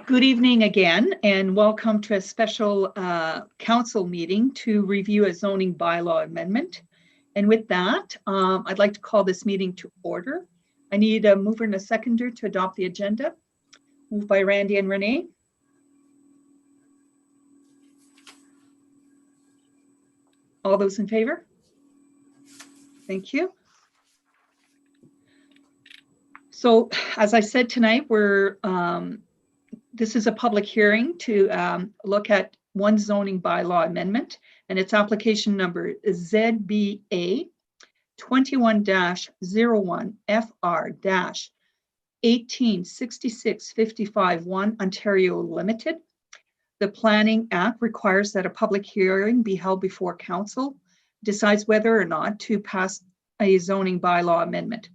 Good evening again, and welcome to a special council meeting to review a zoning bylaw amendment. And with that, I'd like to call this meeting to order. I need a mover and a seconder to adopt the agenda. Moved by Randy and Renee. All those in favor? Thank you. So, as I said tonight, this is a public hearing to look at one zoning bylaw amendment, and its application number is ZBA 21-01 FR-186655-1 Ontario Limited. The Planning Act requires that a public hearing be held before council decides whether or not to pass a zoning bylaw amendment.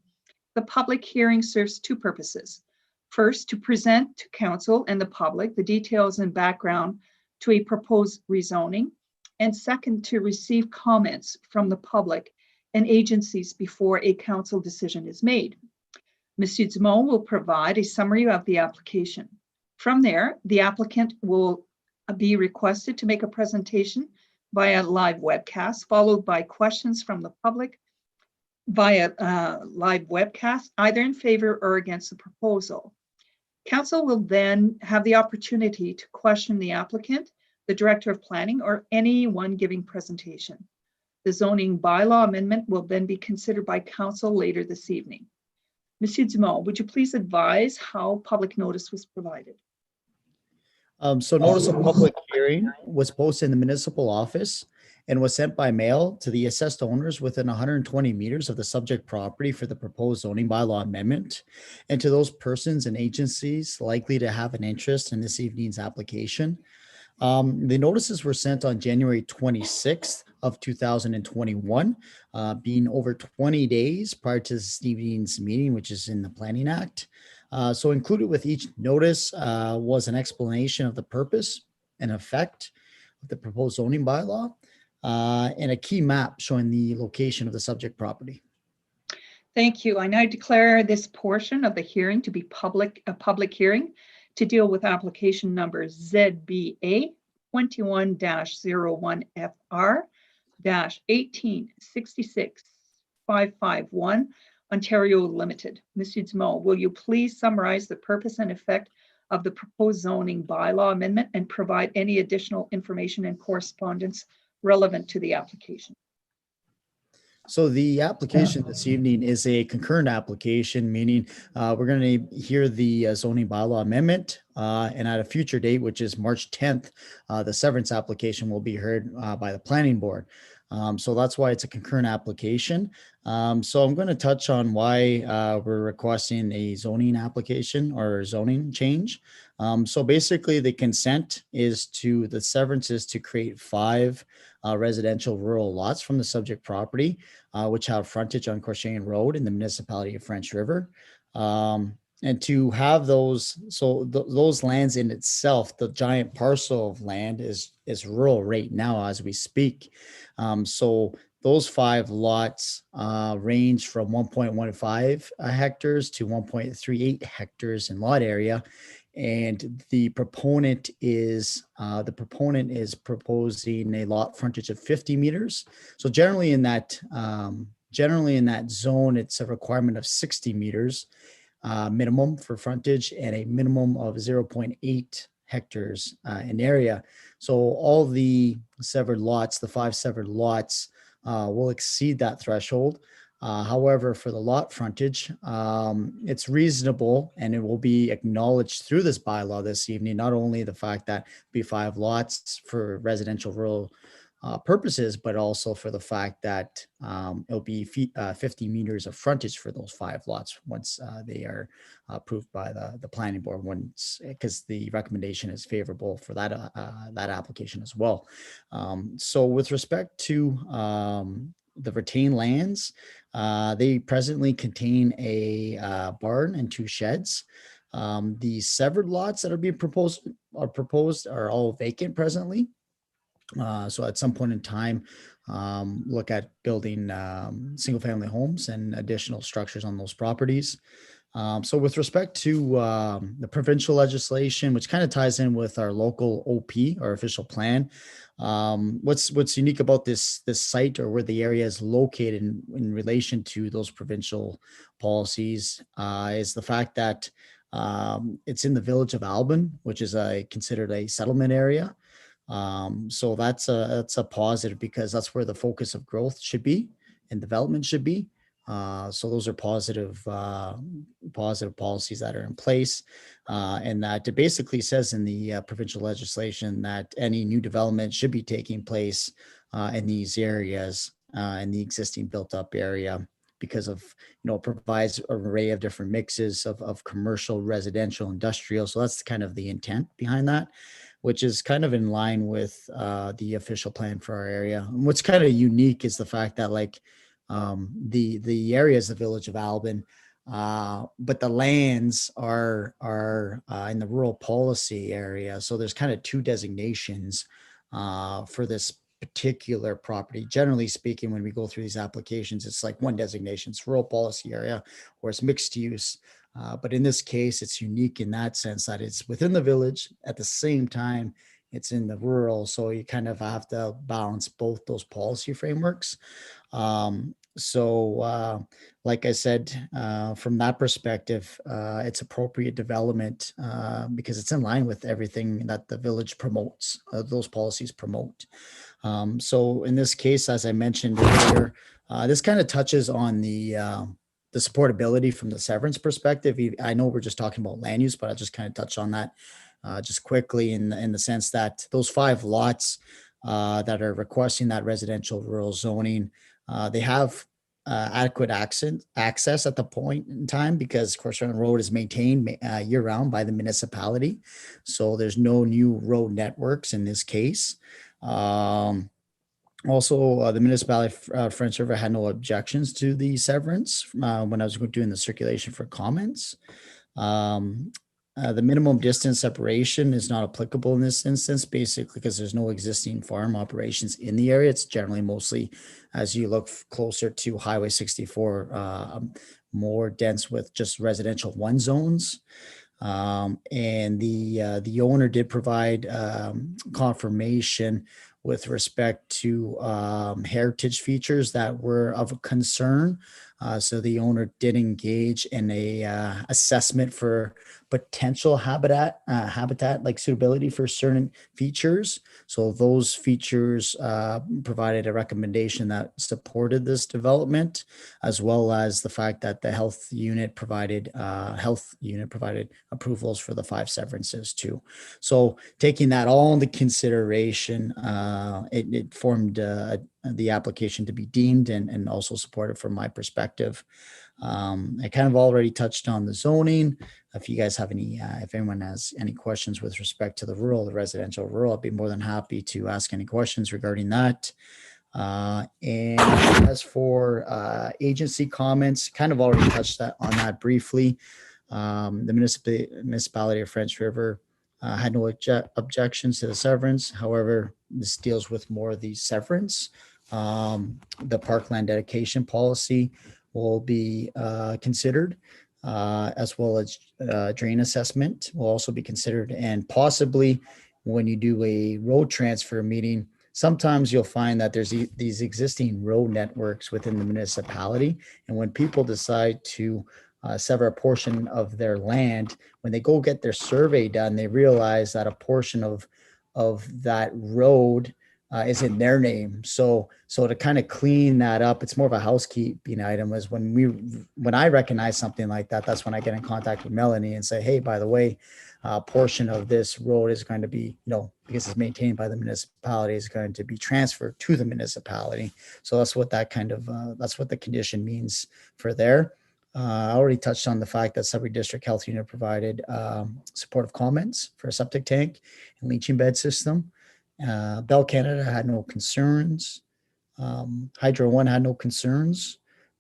The public hearing serves two purposes. First, to present to council and the public the details and background to a proposed rezoning. And second, to receive comments from the public and agencies before a council decision is made. Monsieur Dumont will provide a summary of the application. From there, the applicant will be requested to make a presentation via live webcast, followed by questions from the public via live webcast, either in favor or against the proposal. Council will then have the opportunity to question the applicant, the Director of Planning, or anyone giving presentation. The zoning bylaw amendment will then be considered by council later this evening. Monsieur Dumont, would you please advise how public notice was provided? So notice of public hearing was posted in the municipal office and was sent by mail to the assessed owners within 120 meters of the subject property for the proposed zoning bylaw amendment, and to those persons and agencies likely to have an interest in this evening's application. The notices were sent on January 26th of 2021, being over 20 days prior to this evening's meeting, which is in the Planning Act. So included with each notice was an explanation of the purpose and effect of the proposed zoning bylaw, and a key map showing the location of the subject property. Thank you. I now declare this portion of the hearing to be a public hearing to deal with application number ZBA 21-01 FR-186655-1 Ontario Limited. Monsieur Dumont, will you please summarize the purpose and effect of the proposed zoning bylaw amendment and provide any additional information and correspondence relevant to the application? So the application this evening is a concurrent application, meaning we're going to hear the zoning bylaw amendment, and at a future date, which is March 10th, the severance application will be heard by the planning board. So that's why it's a concurrent application. So I'm going to touch on why we're requesting a zoning application or zoning change. So basically the consent is the severance is to create 5 residential rural lots from the subject property, which have frontage on Corshane Road in the municipality of French River. And to have those, so those lands in itself, the giant parcel of land is rural right now as we speak. So those 5 lots range from 1.15 hectares to 1.38 hectares in lot area. And the proponent is proposing a lot frontage of 50 meters. So generally in that zone, it's a requirement of 60 meters minimum for frontage and a minimum of 0.8 hectares in area. So all the severed lots, the 5 severed lots, will exceed that threshold. However, for the lot frontage, it's reasonable, and it will be acknowledged through this bylaw this evening, not only the fact that it'll be 5 lots for residential rural purposes, but also for the fact that it'll be 50 meters of frontage for those 5 lots once they are approved by the planning board, because the recommendation is favorable for that application as well. So with respect to the retained lands, they presently contain a barn and 2 sheds. The severed lots that are being proposed are all vacant presently. So at some point in time, look at building single family homes and additional structures on those properties. So with respect to the provincial legislation, which kind of ties in with our local OP, our official plan, what's unique about this site or where the area is located in relation to those provincial policies is the fact that it's in the village of Albin, which is considered a settlement area. So that's a positive because that's where the focus of growth should be and development should be. So those are positive policies that are in place, and that it basically says in the provincial legislation that any new development should be taking place in these areas in the existing built-up area because of it provides an array of different mixes of commercial, residential, industrial. So that's kind of the intent behind that, which is kind of in line with the official plan for our area. And what's kind of unique is the fact that the area is the village of Albin, but the lands are in the rural policy area. So there's kind of two designations for this particular property. Generally speaking, when we go through these applications, it's like one designation, it's rural policy area or it's mixed use. But in this case, it's unique in that sense that it's within the village at the same time it's in the rural. So you kind of have to balance both those policy frameworks. Like I said, from that perspective, it's appropriate development because it's in line with everything that the village promotes, those policies promote. So in this case, as I mentioned earlier, this kind of touches on the supportability from the severance perspective. I know we're just talking about land use, but I'll just kind of touch on that just quickly in the sense that those 5 lots that are requesting that residential rural zoning, they have adequate access at the point in time because Course Run Road is maintained year round by the municipality. So there's no new road networks in this case. Also, the municipality of French River had no objections to the severance when I was doing the circulation for comments. The minimum distance separation is not applicable in this instance, basically because there's no existing farm operations in the area. It's generally mostly as you look closer to Highway 64, more dense with just residential 1 zones. And the owner did provide confirmation with respect to heritage features that were of concern. So the owner did engage in a assessment for potential habitat like suitability for certain features. So those features provided a recommendation that supported this development, as well as the fact that the health unit provided approvals for the 5 severances too. So taking that all into consideration, it formed the application to be deemed and also supported from my perspective. I kind of already touched on the zoning. If you guys have if anyone has any questions with respect to the residential rural, I'd be more than happy to ask any questions regarding that. And as for agency comments, kind of already touched on that briefly. The municipality of French River had no objections to the severance. However, this deals with more of the severance. The parkland dedication policy will be considered, as well as drain assessment will also be considered. And possibly when you do a road transfer meeting, sometimes you'll find that there's these existing road networks within the municipality. And when people decide to sever a portion of their land, when they go get their survey done, they realize that a portion of that road is in their name. So to kind of clean that up, it's more of a housekeeping item. Is when I recognize something like that, that's when I get in contact with Melanie and say, hey, by the way, a portion of this road is going to be, because it's maintained by the municipality, is going to be transferred to the municipality. So that's what that's what the condition means for there. I already touched on the fact that Sudbury District Health Unit provided supportive comments for a septic tank and leaching bed system. Bell Canada had no concerns. Hydro One had no concerns.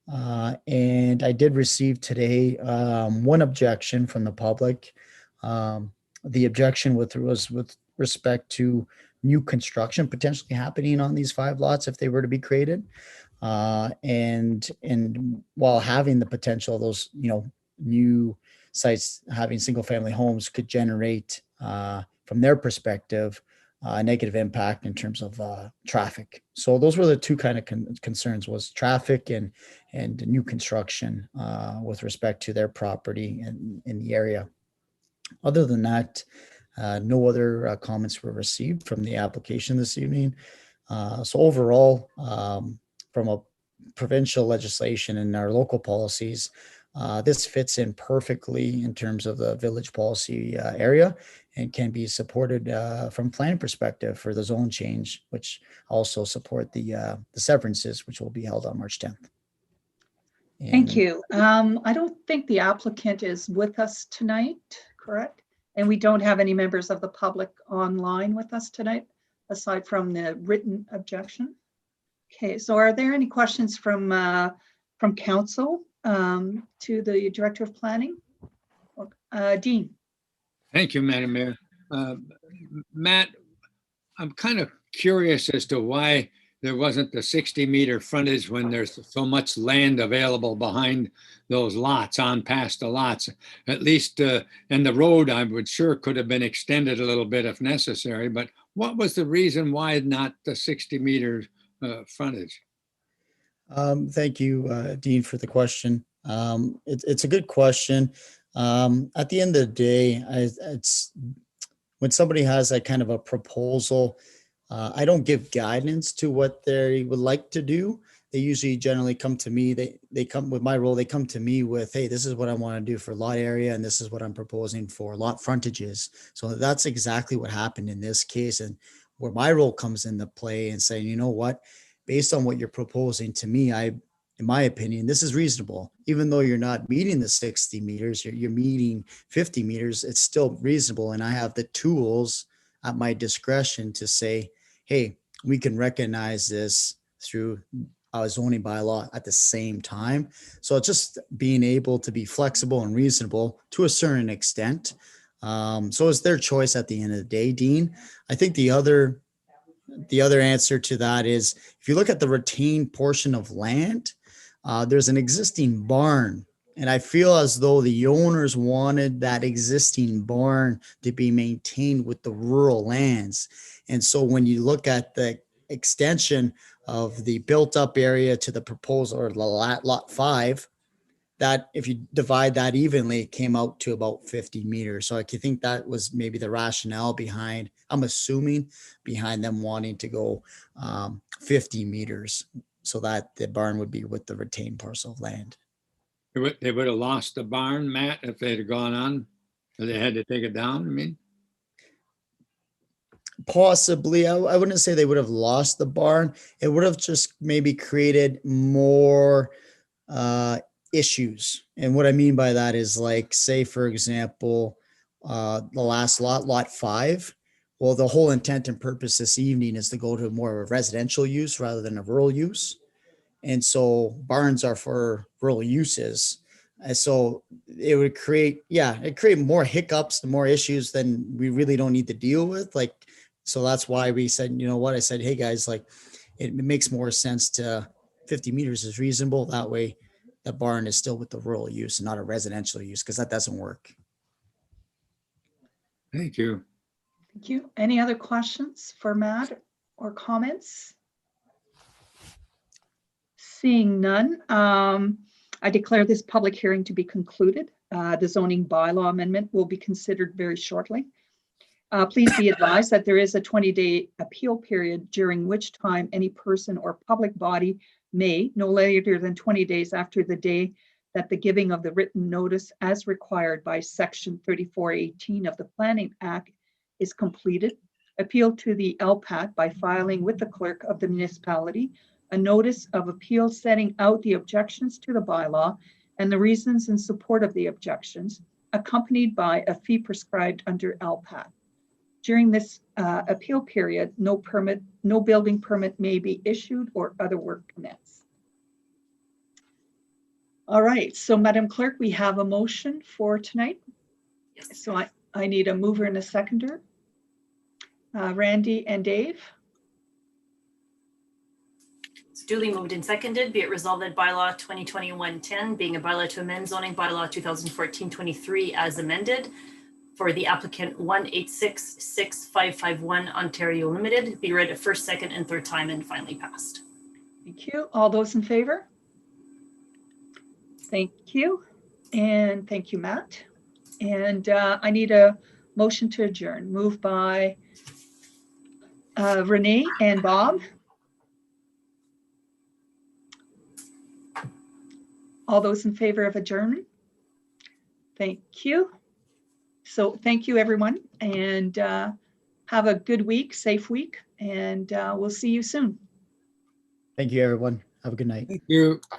And I did receive today one objection from the public. The objection was with respect to new construction potentially happening on these 5 lots if they were to be created. And while having the potential of those, new sites having single family homes could generate, from their perspective, a negative impact in terms of traffic. So those were the two kind of concerns, was traffic and new construction with respect to their property and in the area. Other than that, no other comments were received from the application this evening. So overall, from a provincial legislation and our local policies, this fits in perfectly in terms of the village policy area, and can be supported from planning perspective for the zone change, which also support the severances, which will be held on March 10th. Thank you. I don't think the applicant is with us tonight, correct? And we don't have any members of the public online with us tonight, aside from the written objection. Okay, so are there any questions from council to the Director of Planning? Dean. Thank you, Madam Mayor. Matt, I'm kind of curious as to why there wasn't the 60-meter frontage when there's so much land available behind those lots, on past the lots. At least, and the road, I would sure could have been extended a little bit if necessary, but what was the reason why not the 60-meter frontage? Thank you, Dean, for the question. It's a good question. At the end of the day, it's when somebody has a kind of a proposal, I don't give guidance to what they would like to do. They usually generally come to me. They come with my role. They come to me with, hey, this is what I want to do for lot area, and this is what I'm proposing for lot frontages. So that's exactly what happened in this case, and where my role comes into play and saying, you know what, based on what you're proposing to me, in my opinion, this is reasonable. Even though you're not meeting the 60 meters, you're meeting 50 meters, it's still reasonable. And I have the tools at my discretion to say, hey, we can recognize this through a zoning bylaw at the same time. So it's just being able to be flexible and reasonable to a certain extent. So it's their choice at the end of the day, Dean. I think the other answer to that is, if you look at the retained portion of land, there's an existing barn, and I feel as though the owners wanted that existing barn to be maintained with the rural lands. And so when you look at the extension of the built up area to the proposal, or lot 5, that if you divide that evenly, it came out to about 50 meters. So I think that was maybe the rationale behind, I'm assuming, behind them wanting to go 50 meters, so that the barn would be with the retained parcel of land. They would have lost the barn, Matt, if they had gone on, or they had to take it down, I mean? Possibly. I wouldn't say they would have lost the barn. It would have just maybe created more issues. And what I mean by that is, like, say, for example, the last lot 5. Well, the whole intent and purpose this evening is to go to more of a residential use rather than a rural use. And so barns are for rural uses. And so it would create more hiccups and more issues than we really don't need to deal with. Like, so that's why we said, you know what, I said, hey guys, like, it makes more sense to 50 meters is reasonable. That way the barn is still with the rural use and not a residential use, because that doesn't work. Thank you. Thank you. Any other questions for Matt or comments? Seeing none, I declare this public hearing to be concluded. The zoning bylaw amendment will be considered very shortly. Please be advised that there is a 20-day appeal period, during which time any person or public body may, no later than 20 days after the day that the giving of the written notice as required by Section 3418 of the Planning Act is completed, appeal to the LPAT by filing with the clerk of the municipality a notice of appeal setting out the objections to the bylaw and the reasons in support of the objections, accompanied by a fee prescribed under LPAT. During this appeal period, no building permit may be issued or other work commence. All right, so Madam Clerk, we have a motion for tonight. Yes. So I need a mover and a seconder. Randy and Dave. It's duly moved and seconded. Be it resolved that bylaw 2021-10, being a bylaw to amend zoning bylaw 2014-23 as amended for the applicant 1866551 Ontario Limited, be read a first, second, and third time and finally passed. Thank you. All those in favor? Thank you. And thank you, Matt. And I need a motion to adjourn. Moved by Renee and Bob. All those in favor of adjournment? Thank you. So thank you, everyone, and have a good week, safe week, and we'll see you soon. Thank you, everyone. Have a good night. Thank you.